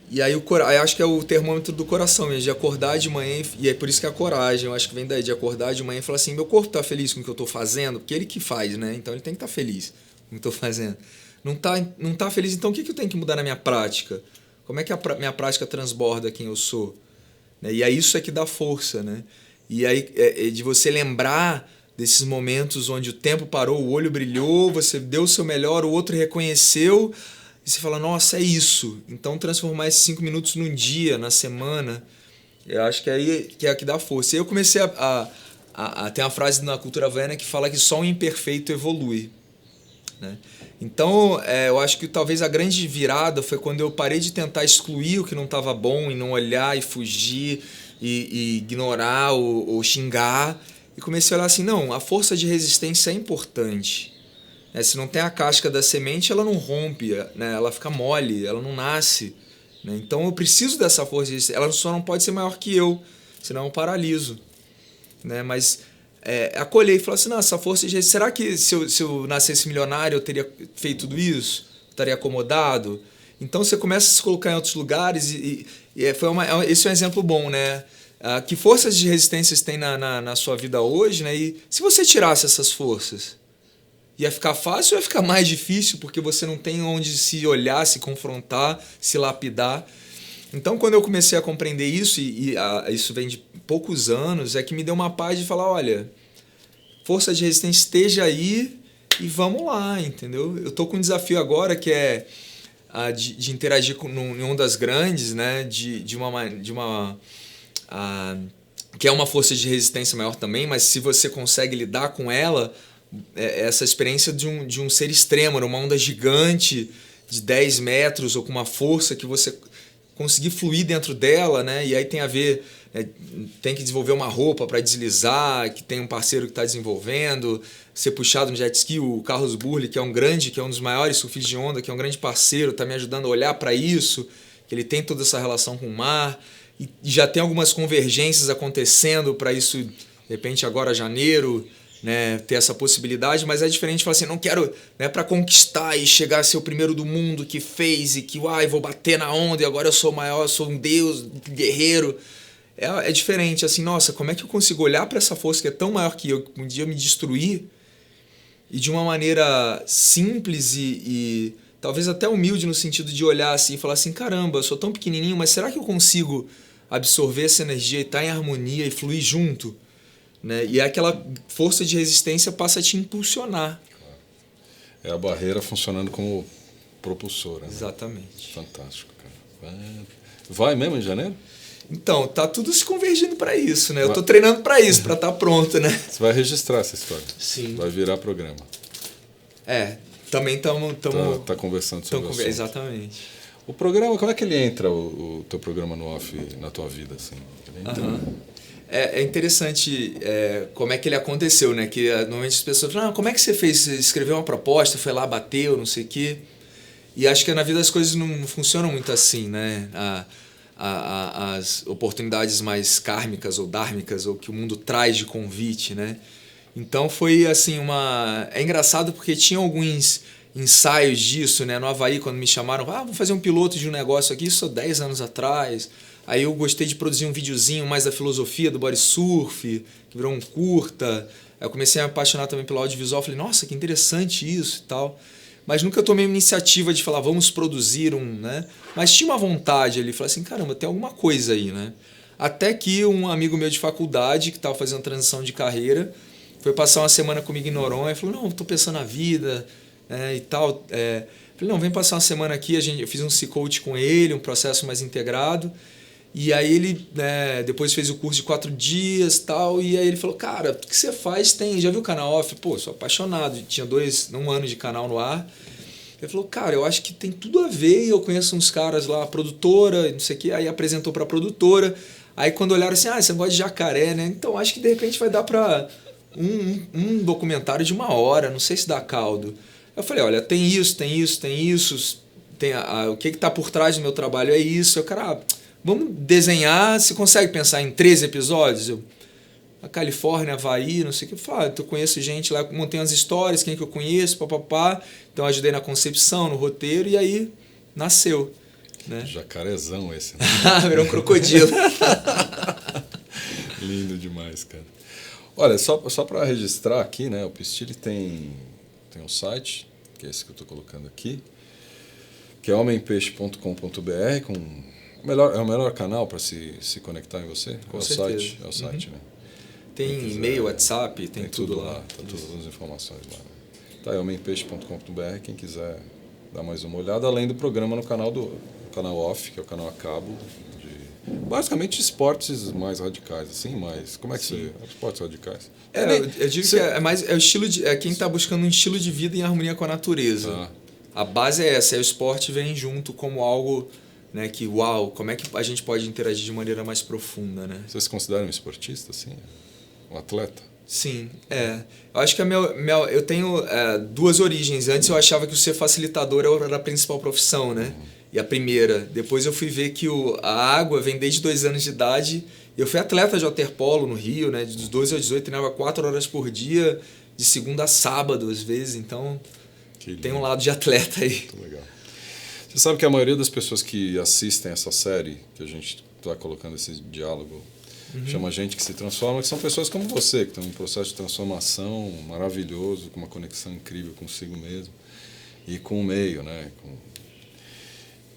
e aí eu acho que é o termômetro do coração mesmo, de acordar de manhã, e é por isso que a coragem, eu acho que vem daí, de acordar de manhã e falar assim, meu corpo está feliz com o que eu estou fazendo, porque ele que faz, né? Então ele tem que estar feliz com o que eu estou fazendo. Não tá feliz, então o que eu tenho que mudar na minha prática? Como é que a minha prática transborda quem eu sou? E aí isso é que dá força, né? E aí de você lembrar desses momentos onde o tempo parou, o olho brilhou, você deu o seu melhor, o outro reconheceu, e você fala, nossa, é isso. Então transformar esses 5 minutos num dia, na semana, eu acho que aí que é a que dá força. E eu comecei tem uma frase na cultura havaiana que fala que só um imperfeito evolui, né? Então, eu acho que talvez a grande virada foi quando eu parei de tentar excluir o que não estava bom e não olhar e fugir e ignorar ou xingar, e comecei a olhar assim, não, a força de resistência é importante. Se não tem a casca da semente, ela não rompe, né? Ela fica mole, ela não nasce, né? Então eu preciso dessa força de resistência. Ela só não pode ser maior que eu, senão eu paraliso, né? Mas acolher e falar assim, não, essa força de resistência, será que se eu nascesse milionário eu teria feito tudo isso? Estaria acomodado? Então você começa a se colocar em outros lugares esse é um exemplo bom, né? Que forças de resistência tem na sua vida hoje, né? E se você tirasse essas forças, ia ficar fácil ou ia ficar mais difícil porque você não tem onde se olhar, se confrontar, se lapidar? Então, quando eu comecei a compreender isso, isso vem de poucos anos, é que me deu uma paz de falar, olha, força de resistência esteja aí e vamos lá, entendeu? Eu tô com um desafio agora que é de interagir em ondas grandes, né? Que é uma força de resistência maior também, mas se você consegue lidar com ela, essa experiência de um ser extremo, uma onda gigante de 10 metros ou com uma força que você conseguir fluir dentro dela, né? E aí tem a ver, tem que desenvolver uma roupa para deslizar, que tem um parceiro que está desenvolvendo, ser puxado no jet ski, o Carlos Burle, que é um dos maiores surfistas de onda, que é um grande parceiro, está me ajudando a olhar para isso, que ele tem toda essa relação com o mar, e já tem algumas convergências acontecendo para isso, de repente agora janeiro, né, ter essa possibilidade, mas é diferente de falar assim, não quero, né, para conquistar e chegar a ser o primeiro do mundo que fez e que vou bater na onda e agora eu sou maior, eu sou um deus, guerreiro. É diferente, assim, nossa, como é que eu consigo olhar para essa força que é tão maior que eu, que um dia me destruir, e de uma maneira simples e talvez até humilde no sentido de olhar assim e falar assim, caramba, eu sou tão pequenininho, mas será que eu consigo absorver essa energia e estar em harmonia e fluir junto? Né? E aquela força de resistência passa a te impulsionar. É a barreira funcionando como propulsora. Né? Exatamente. Fantástico, cara. Vai mesmo em janeiro? Então, tá tudo se convergindo para isso, né? Eu tô treinando para isso, para estar pronto, né? Você vai registrar essa história. Sim. Vai virar programa. Também estamos... Tá conversando sobre isso. Exatamente. O programa, como é que ele entra, o teu programa no off, na tua vida, assim? Ele entra... É interessante como é que ele aconteceu, né? Que normalmente as pessoas falam, como é que você fez? Você escreveu uma proposta, foi lá, bateu, não sei o quê. E acho que na vida as coisas não funcionam muito assim, né? As oportunidades mais kármicas ou dármicas, ou que o mundo traz de convite, né? Então foi assim É engraçado porque tinha alguns ensaios disso, né? No Havaí, quando me chamaram, vamos fazer um piloto de um negócio aqui, isso 10 anos atrás. Aí eu gostei de produzir um videozinho mais da filosofia do body surf, que virou um curta. Aí eu comecei a me apaixonar também pelo audiovisual, falei, nossa, que interessante isso e tal. Mas nunca tomei uma iniciativa de falar, vamos produzir né? Mas tinha uma vontade ali, falei assim, caramba, tem alguma coisa aí, né? Até que um amigo meu de faculdade, que estava fazendo transição de carreira, foi passar uma semana comigo em Noronha e falou, não, estou pensando na vida e tal. Falei, não, vem passar uma semana aqui, eu fiz um C-Coach com ele, um processo mais integrado. E aí ele depois fez o curso de 4 dias e tal, e aí ele falou, cara, o que você faz? Já viu o canal off? Pô, sou apaixonado, tinha 1 ano de canal no ar. Ele falou, cara, eu acho que tem tudo a ver, eu conheço uns caras lá, produtora, não sei o que, aí apresentou pra produtora, aí quando olharam assim, você gosta de jacaré, né? Então acho que de repente vai dar pra um documentário de 1 hora, não sei se dá caldo. Eu falei, olha, tem isso, o que tá por trás do meu trabalho é isso, cara, vamos desenhar, você consegue pensar em 13 episódios? A Califórnia, Havaí, não sei o que. Eu falei, eu conheço gente lá, montei umas histórias, quem que eu conheço, papapá. Então ajudei na concepção, no roteiro, e aí nasceu. Né? Jacarezão esse. Né? Virou um crocodilo. Lindo demais, cara. Olha, só para registrar aqui, né? O Pistilli tem um site, que é esse que eu estou colocando aqui, que é homempeixe.com.br, é o melhor canal para se conectar em você? Com certeza. Site? É o site, né? Tem e-mail, WhatsApp, tem tudo lá. Tá todas as informações lá. Né? Tá, é homempeixe.com.br, quem quiser dar mais uma olhada, além do programa no canal off, que é o canal a cabo, basicamente esportes mais radicais, assim, mas como é que você... Esportes radicais? Eu digo que é o estilo quem está buscando um estilo de vida em harmonia com a natureza. A base é essa, o esporte vem junto como algo, né, que como é que a gente pode interagir de maneira mais profunda, né? Você se considera um esportista, assim? Um atleta? Sim, eu acho que eu tenho 2 origens. Antes eu achava que o ser facilitador era a principal profissão, né? E a primeira. Depois eu fui ver que a água vem desde 2 anos de idade. Eu fui atleta de waterpolo no Rio, né? Dos 12 aos 18, treinava 4 horas por dia, de segunda a sábado, às vezes. Então, tem um lado de atleta aí. Muito legal. Você sabe que a maioria das pessoas que assistem essa série, que a gente está colocando esse diálogo, chama gente que se transforma, que são pessoas como você, que estão em um processo de transformação maravilhoso, com uma conexão incrível consigo mesmo e com o meio, né?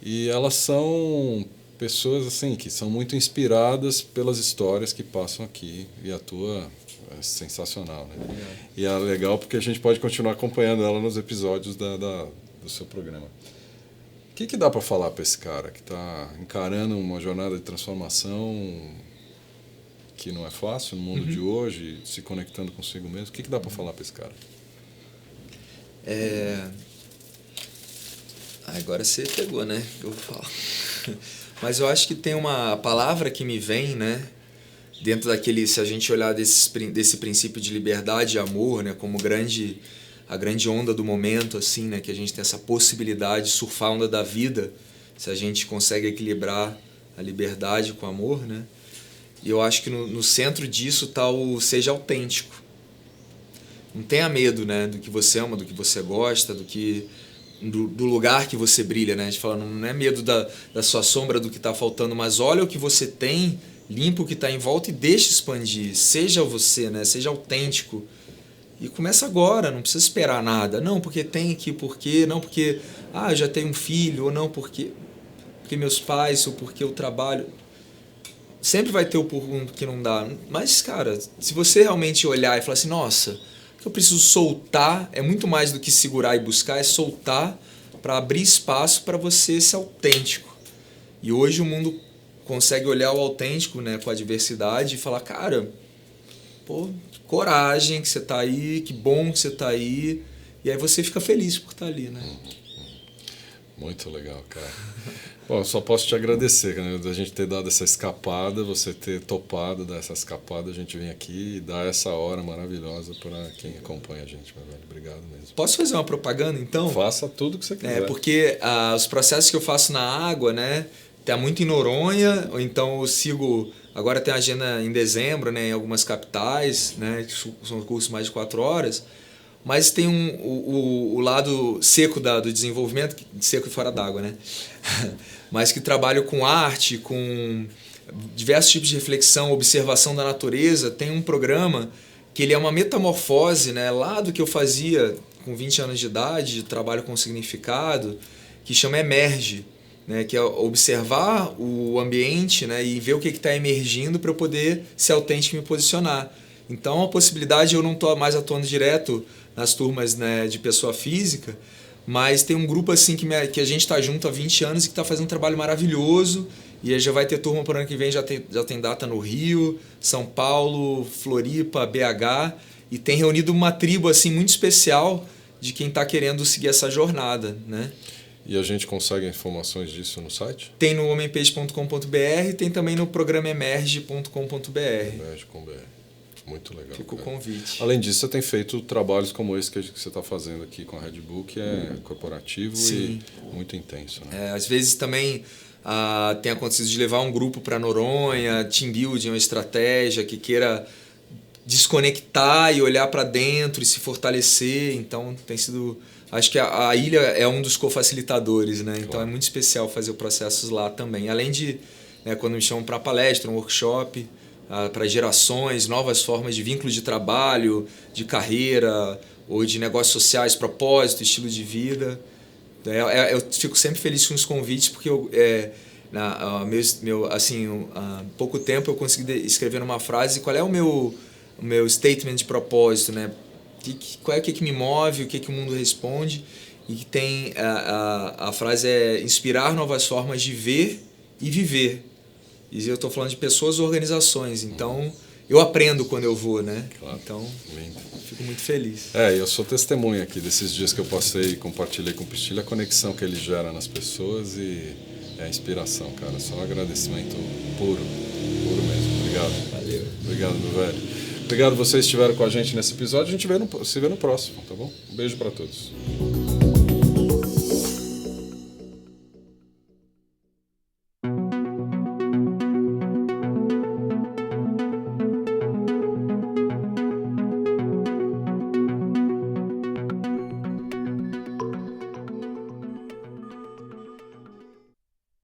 E elas são pessoas assim que são muito inspiradas pelas histórias que passam aqui, e a tua é sensacional, né? E é legal porque a gente pode continuar acompanhando ela nos episódios do seu programa. O que dá para falar para esse cara que está encarando uma jornada de transformação que não é fácil no mundo de hoje, se conectando consigo mesmo? O que dá para falar para esse cara? Agora você pegou, né? Eu vou falar. Mas eu acho que tem uma palavra que me vem, né? Dentro se a gente olhar desse princípio de liberdade e amor, né? Como a grande onda do momento, assim, né? Que a gente tem essa possibilidade de surfar a onda da vida, se a gente consegue equilibrar a liberdade com o amor, né? E eu acho que no centro disso está o seja autêntico. Não tenha medo, né, do que você ama, do que você gosta, do lugar que você brilha, né? A gente fala, não é medo da sua sombra, do que está faltando, mas olha o que você tem, limpa o que está em volta e deixa expandir. Seja você, né? Seja autêntico. E começa agora, não precisa esperar nada. Não, porque tem aqui, porque... Não, porque eu já tenho um filho, ou não, porque meus pais, ou porque eu trabalho... Sempre vai ter o que não dá. Mas, cara, se você realmente olhar e falar assim, nossa, o que eu preciso soltar é muito mais do que segurar e buscar, é soltar para abrir espaço para você ser autêntico. E hoje o mundo consegue olhar o autêntico, né, com a diversidade e falar, cara, pô, coragem que você tá aí, que bom que você tá aí. E aí você fica feliz por estar ali, né? Muito legal, cara. Bom, eu só posso te agradecer, né, da gente ter dado essa escapada, você ter topado dar essa escapada, a gente vem aqui e dar essa hora maravilhosa para quem acompanha a gente, meu velho. Obrigado mesmo. Posso fazer uma propaganda, então? Faça tudo que você quiser. Porque os processos que eu faço na água, né, tá muito em Noronha, ou então eu sigo... Agora tem agenda em dezembro, né, em algumas capitais, né, que são cursos mais de 4 horas, mas tem o lado seco do desenvolvimento, seco e fora d'água, né? Mas que trabalho com arte, com diversos tipos de reflexão, observação da natureza. Tem um programa que ele é uma metamorfose, né, lá do que eu fazia com 20 anos de idade, de trabalho com significado, que chama Emerge, né, que é observar o ambiente, né, e ver o que está emergindo para eu poder ser autêntico e me posicionar. Então, a possibilidade, eu não estou mais atuando direto nas turmas, né, de pessoa física, mas tem um grupo assim que a gente está junto há 20 anos e que está fazendo um trabalho maravilhoso, e já vai ter turma para o ano que vem, já tem data no Rio, São Paulo, Floripa, BH, e tem reunido uma tribo assim muito especial de quem está querendo seguir essa jornada, né? E a gente consegue informações disso no site? Tem no homenpeixe.com.br, tem também no programa emerge.com.br. Emerge.com.br. Muito legal. Fica o convite. Além disso, você tem feito trabalhos como esse que você está fazendo aqui com a Red Bull, que é corporativo. Sim. E muito intenso. Né? Às vezes também tem acontecido de levar um grupo para Noronha, team building, uma estratégia que queira desconectar e olhar para dentro e se fortalecer. Então tem sido... Acho que a ilha é um dos cofacilitadores, né? Então é muito especial fazer processos lá também. Além de, né, quando me chamam para palestra, um workshop, para gerações, novas formas de vínculo de trabalho, de carreira, ou de negócios sociais, propósito, estilo de vida. Eu fico sempre feliz com os convites, porque há pouco tempo eu consegui escrever numa frase qual é o meu statement de propósito, né? Qual é o que me move, o que o mundo responde, e que tem a frase é inspirar novas formas de ver e viver. E eu estou falando de pessoas ou organizações, então eu aprendo quando eu vou, né? Claro. Então, lindo. Fico muito feliz. Eu sou testemunha aqui desses dias que eu passei e compartilhei com o Pistilho, a conexão que ele gera nas pessoas e a inspiração, cara. Só um agradecimento puro mesmo. Obrigado. Valeu. Obrigado, meu velho. Obrigado vocês que estiveram com a gente nesse episódio. A gente se vê no próximo, tá bom? Um beijo para todos.